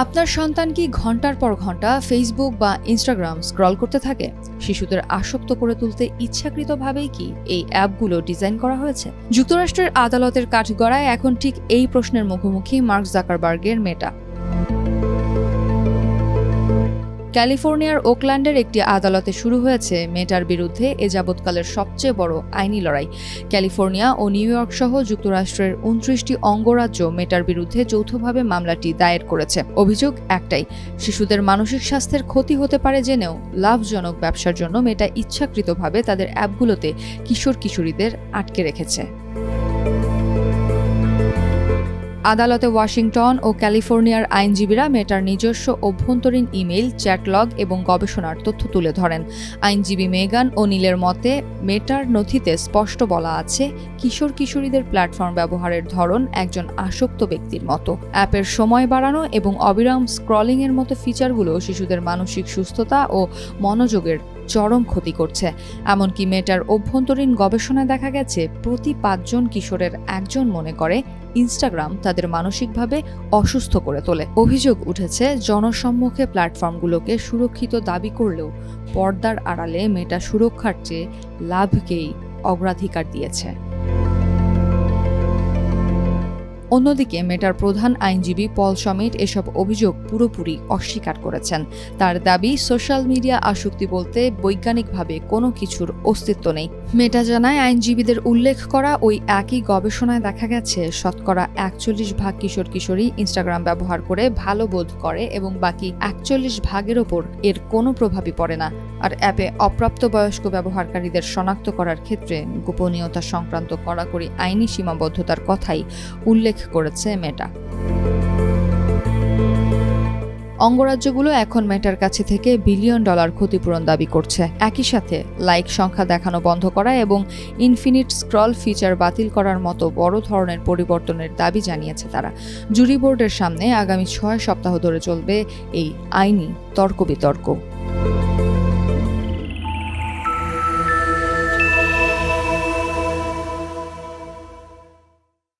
আপনার সন্তান কি ঘন্টার পর ঘন্টা ফেসবুক বা ইনস্টাগ্রাম স্ক্রল করতে থাকে? শিশুদের আসক্ত করে তুলতে ইচ্ছাকৃতভাবেই কি এই অ্যাপগুলো ডিজাইন করা হয়েছে? যুক্তরাষ্ট্রের আদালতের কাঠগড়ায় এখন ঠিক এই প্রশ্নের মুখোমুখি মার্ক জাকারবার্গের মেটা। ক্যালিফোর্নিয়ার ওকল্যান্ডের একটি আদালতে শুরু হয়েছে মেটার বিরুদ্ধে এ যাবৎকালের সবচেয়ে বড় আইনি লড়াই। ক্যালিফোর্নিয়া ও নিউ ইয়র্ক সহ যুক্তরাষ্ট্রের ২৯টি অঙ্গরাজ্য মেটার বিরুদ্ধে যৌথভাবে মামলাটি দায়ের করেছে। অভিযোগ একটাই, শিশুদের মানসিক স্বাস্থ্যের ক্ষতি হতে পারে জেনেও লাভজনক ব্যবসার জন্য মেটা ইচ্ছাকৃতভাবে তাদের অ্যাপগুলোতে কিশোর কিশোরীদের আটকে রেখেছে। আদালতে ওয়াশিংটন ও ক্যালিফোর্নিয়ার আইনজীবীরা মেটার নিজস্ব অভ্যন্তরীণ ইমেইল, চ্যাটলগ এবং গবেষণার তথ্য তুলে ধরেন। আইনজীবী মেগান ওনিলের মতে, মেটার নথিতে স্পষ্ট বলা আছে, কিশোর কিশোরীদের প্ল্যাটফর্ম ব্যবহারের ধরন একজন আসক্ত ব্যক্তির মতো। অ্যাপের সময় বাড়ানো এবং অবিরাম স্ক্রলিংয়ের মতো ফিচারগুলো শিশুদের মানসিক সুস্থতা ও মনোযোগের চরম ক্ষতি করছে। এমনকি মেটার অভ্যন্তরীণ গবেষণায় দেখা গেছে, প্রতি ৫ জন কিশোরের একজন মনে করে ইনস্টাগ্রাম তাদের মানসিকভাবে অসুস্থ করে তোলে। অভিযোগ উঠেছে, জনসম্মুখে প্ল্যাটফর্মগুলোকে সুরক্ষিত দাবি করলেও পর্দার আড়ালে মেটা সুরক্ষার চেয়ে লাভকেই অগ্রাধিকার দিয়েছে। অন্যদিকে মেটার প্রধান আইনজীবী পল শমিট এসব অভিযোগ পুরোপুরি অস্বীকার করেছেন। তার দাবি, সোশ্যাল মিডিয়া আসক্তি বলতে বৈজ্ঞানিকভাবে কোনো কিছুর অস্তিত্ব নেই। মেটা জানায়, আইনজীবীদের উল্লেখ করা ওই একই গবেষণায় দেখা গেছে, শতকরা ৪১% কিশোর কিশোরী ইনস্টাগ্রাম ব্যবহার করে ভালো বোধ করে এবং বাকি ৪১% ওপর এর কোনো প্রভাবই পড়ে না। আর অ্যাপে অপ্রাপ্তবয়স্ক ব্যবহারকারীদের শনাক্ত করার ক্ষেত্রে গোপনীয়তা সংক্রান্ত কড়াকড়ি আইনি সীমাবদ্ধতার কথাই উল্লেখ করেছে মেটা। অঙ্গরাজ্যগুলো এখন মেটার কাছে থেকে $1 বিলিয়ন ক্ষতিপূরণ দাবি করছে। একই সাথে লাইক সংখ্যা দেখানো বন্ধ করা এবং ইনফিনিট স্ক্রল ফিচার বাতিল করার মতো বড় ধরনের পরিবর্তনের দাবি জানিয়েছে তারা। জুরি বোর্ডের সামনে আগামী ৬ সপ্তাহ ধরে চলবে এই আইনি তর্ক বিতর্ক।